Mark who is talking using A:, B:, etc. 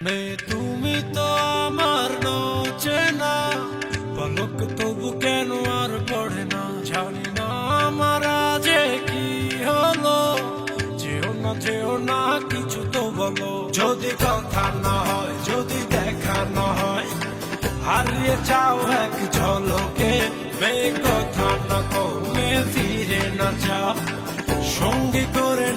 A: মেয়ে তুমি তো আমার চেনা পলক তবু কেন আর পড়ে না, জানি না আমার যে কি হলো। যেও না কিছু তো বলো, যদি কথা না হয়, যদি দেখা না হয়, হারিয়ে যাও এক ঝলকে। মেয়ে কথা না কমে ফিরে না যাও, সঙ্গী করে